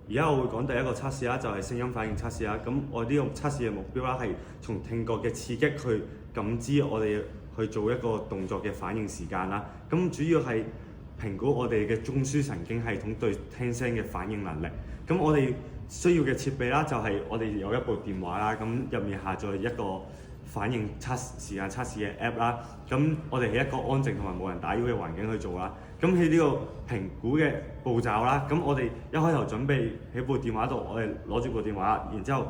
而家我會講第一個測試啦，就係聲音反應測試啦。咁我呢個測試嘅目標啦，係從聽覺嘅刺激去感知我哋去做一個動作嘅反應時間啦。咁主要係評估我哋嘅中樞神經系統對聽聲嘅反應能力。咁我哋需要嘅設備啦，就係我哋有一部電話啦，咁入面下載一個反應時間測試嘅 app 啦。咁我哋喺一個安靜同埋冇人打擾嘅環境去做啦。咁喺呢個評估嘅步驟啦，咁我哋一開頭準備喺部電話度，我哋攞住部電話，然之後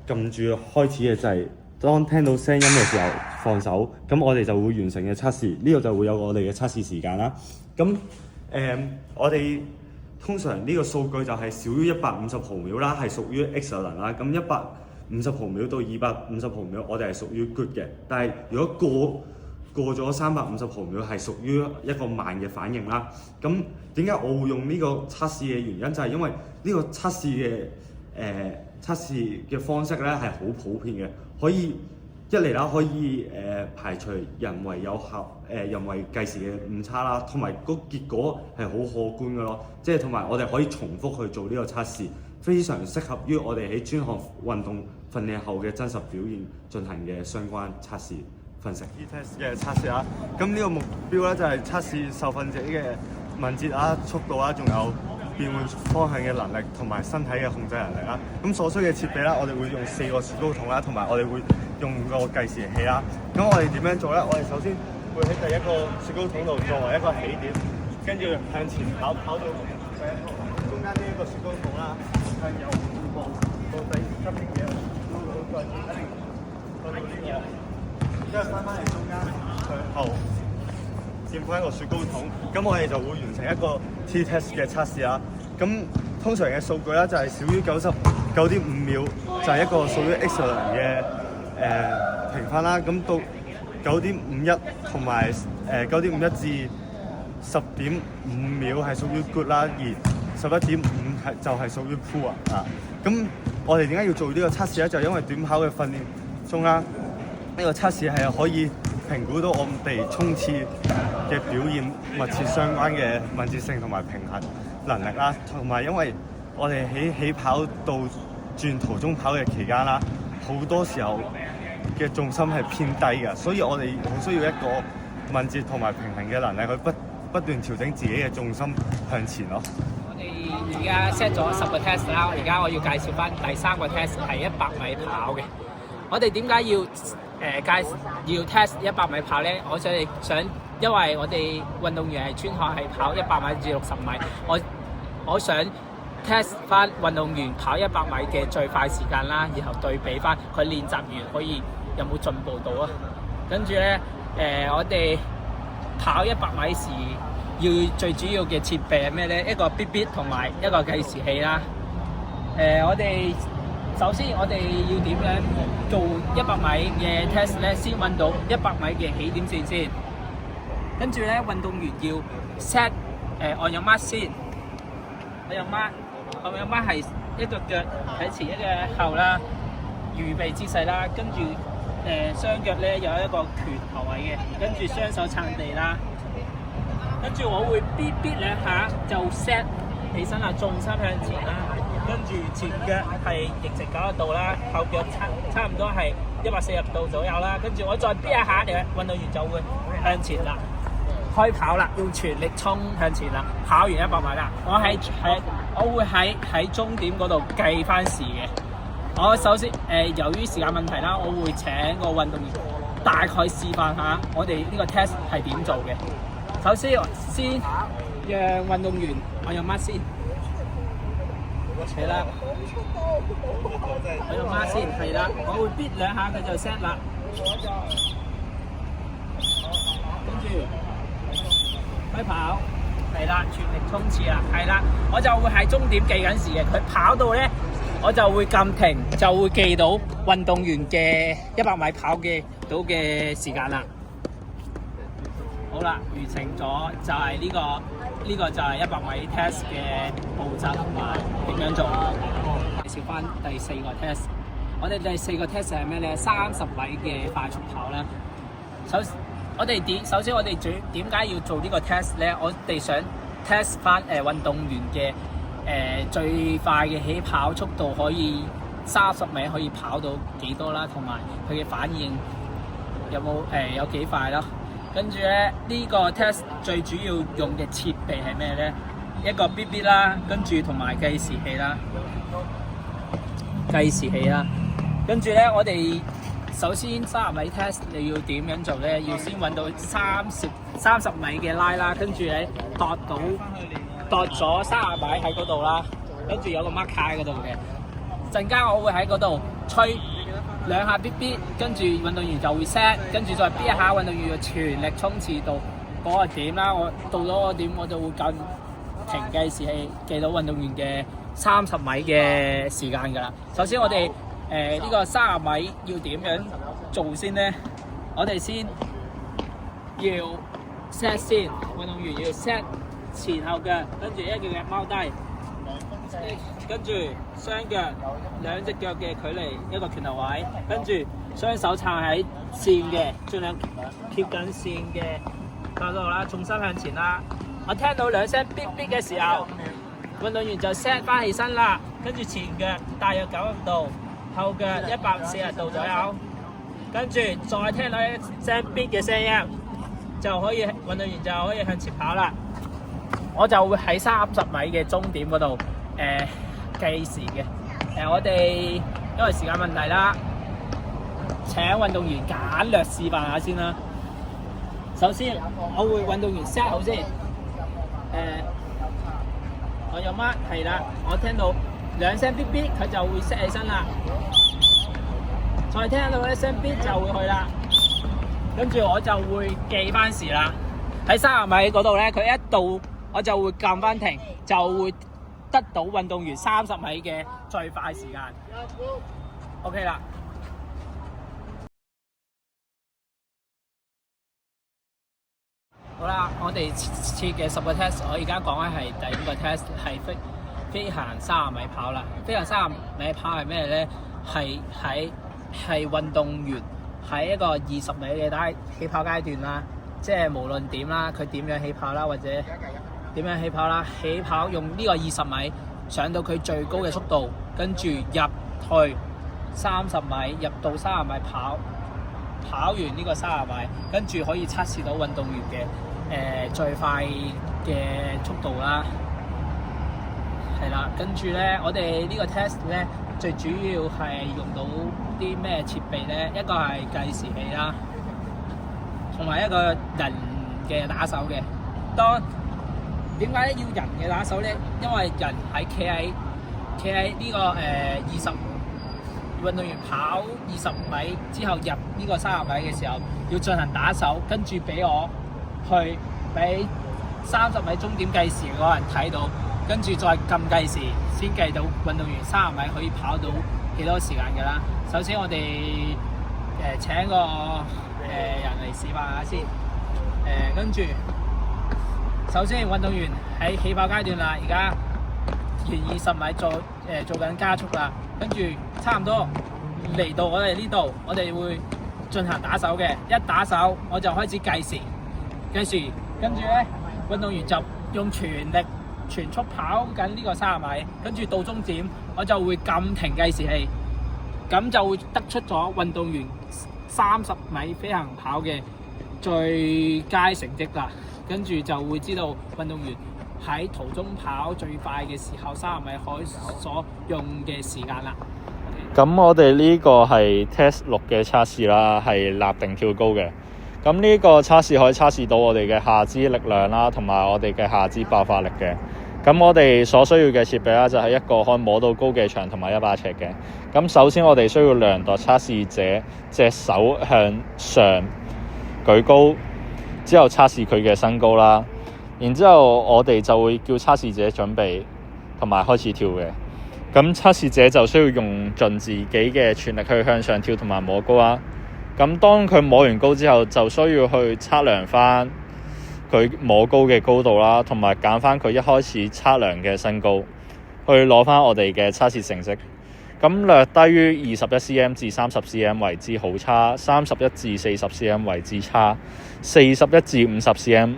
撳住開始嘅掣，當聽到聲音嘅時候放手，咁我哋就會完成嘅測試。呢個就會有我哋嘅測試時間啦。咁我哋通常呢個數據就係少於150毫秒啦，係屬於 excellent 啦。咁150毫秒到250毫秒，我哋係屬於 good 嘅。但係如果過咗350毫秒係屬於一個慢嘅反應啦。咁點解我會用呢個測試嘅原因就係因為呢個測試嘅方式咧係好普遍嘅，可以一嚟啦可以排除人為計時嘅誤差啦，同埋個結果係好可觀嘅咯。即係同埋我哋可以重複去做呢個測試，非常適合於我哋喺專項運動訓練後嘅真實表現進行嘅相關測試。分析 E-test 嘅測試啦，咁呢個目標咧就係測試受訓者嘅敏捷啦、速度啦，仲有變換方向嘅能力同埋身體嘅控制能力啦。咁所需嘅設備啦，我哋會用4個雪糕筒啦，同埋我哋會用個計時器啦。咁我哋點樣做咧？我哋首先會喺第一個雪糕筒度作為一個起點，跟住向前跑到中間呢一個雪糕筒啦，向右望到第側邊嘅雪糕筒，再到呢個。之後翻嚟中間向後佔翻一個雪糕筒，咁我哋就會完成一個 T-test 嘅測試啦。咁通常嘅數據咧就係少於99.5秒就係一個屬於 excellent 嘅評分啦。咁到9.51同埋9.51至10.5秒係屬於 good 啦，而11.5就係屬於 poor 啊。咁我哋點解要做呢個測試咧？就係因為短跑嘅訓練中啦。呢個測試係可以評估到我哋衝刺嘅表現密切相關嘅敏捷性同埋平衡能力啦，同埋因為我哋喺起跑到轉途中跑嘅期間啦，好多時候嘅重心係偏低嘅，所以我哋好需要一個敏捷同埋平衡嘅能力去不斷調整自己嘅重心向前咯。我哋而家 set 咗10個 test 啦，而家我要介紹翻第3個 test 係100米跑嘅。我哋點解要 test 100米跑咧？我想，因為我哋運動員係專項係跑100米至60米，我想 test 翻運動員跑100米嘅最快時間啦，然後對比翻佢練習完可以有冇進步到啊。跟住咧，我哋跑100米時要最主要嘅設備係咩咧？一個 Fitbit 同埋一個計時器啦。首先我哋要點樣做100米嘅 test 咧？先揾到100米嘅起點線先，跟住咧運動員要 set on your mark 先。on your mark 係一個腳喺前一個後啦，預備姿勢啦，跟住雙腳咧有一個拳頭位嘅，跟住雙手撐地啦，跟住我會咇咇兩下就 set 起身啦，重心向前啦。跟住前腳係逆直90度啦，後腳差唔多係140度左右啦。跟住我再咇一下，你嘅運動員就會向前啦，開跑啦，用全力衝向前啦。跑完100米啦，我會喺終點嗰度計翻時嘅。我首先由於時間問題啦，我會請個運動員大概示範下我哋呢個 test 係點做嘅。首先讓運動員我用乜先？係啦，我用孖先，係啦，我會咇兩下佢就 set 啦，跟住開跑，係啦，全力衝刺啦，係啦，我就會喺終點記緊時嘅，佢跑到咧，我就會撳停，就會記到運動員嘅100米跑嘅時間啦。好啦，完成咗就係呢個就係100米 test 嘅步驟同埋點樣做。介紹翻第4個 test， 我哋第4個 test 係咩咧？30米嘅快速跑啦。首先我哋點解要做呢個 test 咧？我哋想 test 翻運動員嘅最快嘅起跑速度可以30米可以跑到幾多啦，同埋佢嘅反應有幾快啦。跟住咧呢個 test 最主要用嘅設備係咩咧？一個 BB 啦，跟住同埋計時器啦，跟住咧我哋首先30米 test 你要點樣做咧？要先揾到30米嘅拉啦，跟住咧度咗30米喺嗰度啦，跟住有個 mark 喺嗰度嘅。陣間我會喺嗰度吹2下 BB， 跟住運動員就會 set， 跟住再 B 一下，運動員就全力衝刺到嗰個點啦。我到咗嗰個點，我就會撳停計時器，記到運動員嘅30米嘅時間㗎啦。首先我哋呢個30米要點樣做先呢？我哋先要 set 先，運動員要 set 前後腳，跟住一腳腳踎低，跟住雙腳2隻腳嘅距離一個拳頭位，跟住雙手撐喺線嘅，盡量貼緊線嘅角度啦，重心向前啦。我聽到2聲嗶嗶嘅時候，運動員就 set 翻起身啦，跟住前腳大約90度，後腳140度左右，跟住再聽到1聲嗶嘅聲音，運動員就可以向前跑啦。我就會喺30米嘅終點嗰度計時嘅。我哋因為時間問題啦，請運動員簡略示範下先啦。首先我會運動員 set 好先。我有乜係啦？我聽到2聲嗶嗶，佢就會 set 起身啦。再聽到1聲嗶就會去啦。跟住我就會記翻時啦。喺30米嗰度咧，佢一到我就會撳翻停，就會得到運動員30米嘅最快時間。OK 啦。好啦，我哋設嘅10個 test， 我而家講嘅係第5個 test， 係飛行30米跑啦。飛行30米跑係咩咧？係運動員喺一個20米嘅起跑階段啦，即係無論點啦，佢點樣起跑啦，或者點樣起跑啦，起跑用呢個20米上到佢最高嘅速度，跟住入去30米，入到30米跑完呢個30米，跟住可以測試到運動員嘅最快嘅速度啦。係啦，跟住咧，我哋呢個 test 咧最主要係用到啲咩設備咧？一個係計時器啦，同埋一個人嘅打手嘅。點解要人嘅打手咧？因為人係企喺呢個20運動員跑20米之後入呢個30米嘅時候，要進行打手，跟住俾30米終點計時嗰人睇到，跟住再撳計時，先計到運動員30米可以跑到幾多時間㗎啦。首先我哋請個人嚟示範下先。跟住首先運動員喺起跑階段啦，而家前20米做緊加速啦，跟住差唔多嚟到我哋呢度，我哋會進行打手嘅。一打手我就開始計時，跟住咧運動員就用全力全速跑緊呢個30米，跟住到終點我就會撳停計時器，咁就會得出咗運動員30米飛行跑嘅最佳成績啦。跟住就會知道運動員喺途中跑最快嘅時候30米可所用嘅時間啦。咁我哋呢個係 Test 6嘅測試啦，係立定跳高嘅。咁呢個測試可以測試到我哋嘅下肢力量啦，同埋我哋嘅下肢爆發力嘅。咁我哋所需要嘅設備啦，就係一個可以摸到高嘅牆同埋100尺嘅。咁首先我哋需要量度測試者隻手向上舉高，之後測試佢嘅身高啦。然之後我哋就會叫測試者準備同埋開始跳嘅。咁測試者就需要用盡自己嘅全力去向上跳同埋摸高啦。咁當佢摸完高之後，就需要去測量翻佢摸高嘅高度啦，同埋揀翻佢一開始測量嘅身高，去攞翻我哋嘅測試成績。咁略低於21 cm 至30 cm 為之好差，31至40 cm 為之差，41至50 cm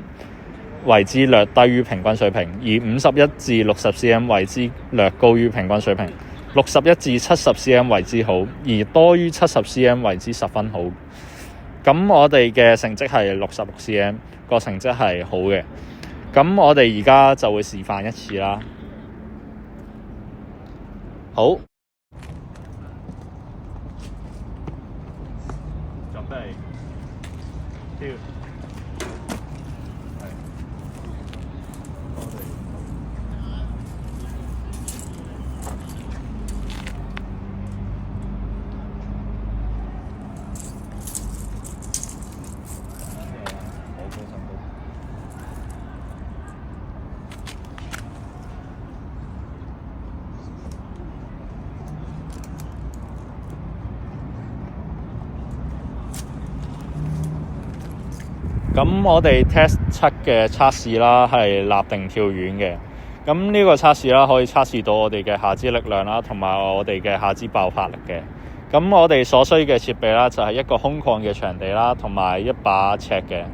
為之略低於平均水平，而51至60 cm 為之略高於平均水平，61至70 cm 為之好，而多於70 cm 為之十分好。咁我哋嘅成績係66 cm， 個成績係好嘅。咁我哋而家就會示範一次啦。好，準備，跳。咁我哋 Test 7嘅測試啦，係立定跳遠嘅。咁呢個測試啦，可以測試到我哋嘅下肢力量啦，同埋我哋嘅下肢爆發力嘅。咁我哋所需嘅設備啦，就係一個空曠嘅場地啦，同埋一把尺嘅。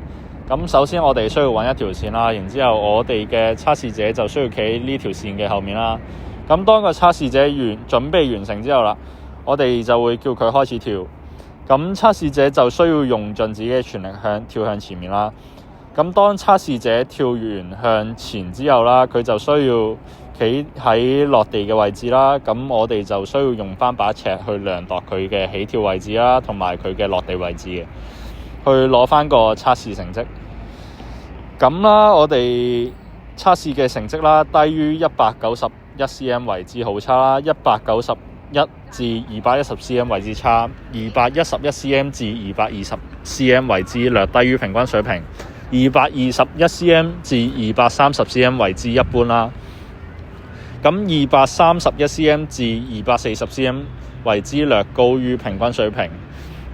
咁首先我哋需要揾一條線啦，然之後我哋嘅測試者就需要企喺呢條線嘅後面啦。咁當個測試者準備完成之後啦，我哋就會叫佢開始跳。咁測試者就需要用盡自己嘅全力跳向前面啦。咁當測試者跳完向前之後啦，佢就需要企喺落地嘅位置啦。咁我哋就需要用翻把尺去量度佢嘅起跳位置啦，同埋佢嘅落地位置嘅，去攞翻個測試成績。咁啦，我哋測試嘅成績啦，低於191 cm 為之好差啦，191至210 cm 為之差，211 cm 至220 cm 為之略低於平均水平，221 cm 至230 cm 為之一般啦。咁231 cm 至240 cm 為之略高於平均水平，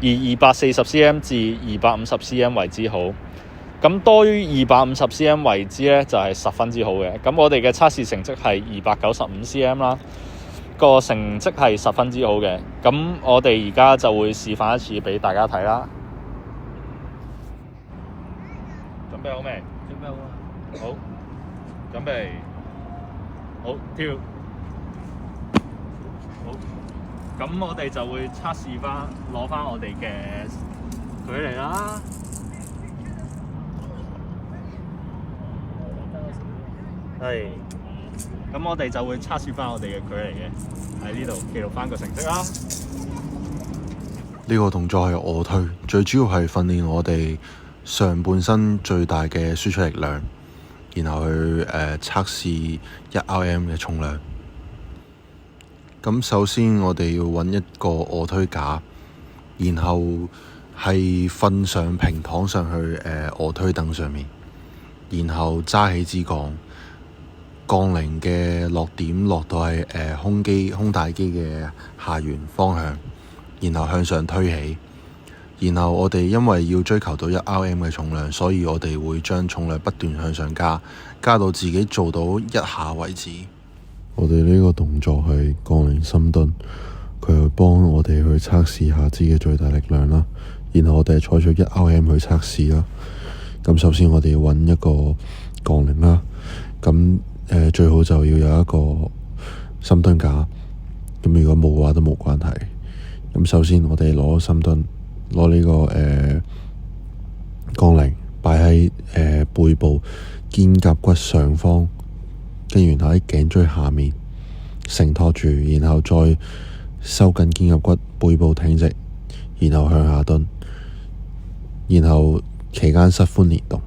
而240 cm 至250 cm 為之好。咁多於250 cm 為之咧，就係十分之好嘅。咁我哋嘅測試成績係295 cm 啦。個成績係十分之好嘅，咁我哋而家就會示範一次俾大家睇啦。準備好未？準備好啦。好，準備，好，跳。好，咁我哋就會測試翻，攞翻我哋嘅距離啦。係。咁我哋就會測試翻我哋嘅距離嘅，喺呢度記錄翻個成績啦。呢個動作係臥推，最主要係訓練我哋上半身最大嘅輸出力量，然後去測試1RM嘅重量。咁首先我哋要揾一個臥推架，然後係瞓上平躺上去臥推凳上面，然後揸起支槓。槓鈴嘅落點落到係胸大肌嘅下緣方向，然後向上推起。然後我哋因為要追求到1RM嘅重量，所以我哋會將重量不斷向上加到自己做到1下為止。我哋呢個動作係槓鈴深蹲，佢去幫我哋去測試下肢嘅最大力量啦。然後我哋係採取1RM去測試啦。咁首先我哋要揾一個槓鈴啦。咁最好就要有一個深蹲架，咁如果冇嘅話都冇關係。咁首先我哋攞深蹲，攞呢個槓鈴擺喺背部肩胛骨上方，跟住然後喺頸椎下面承托住，然後再收緊肩胛骨，背部挺直，然後向下蹲，然後期間膝髖連動。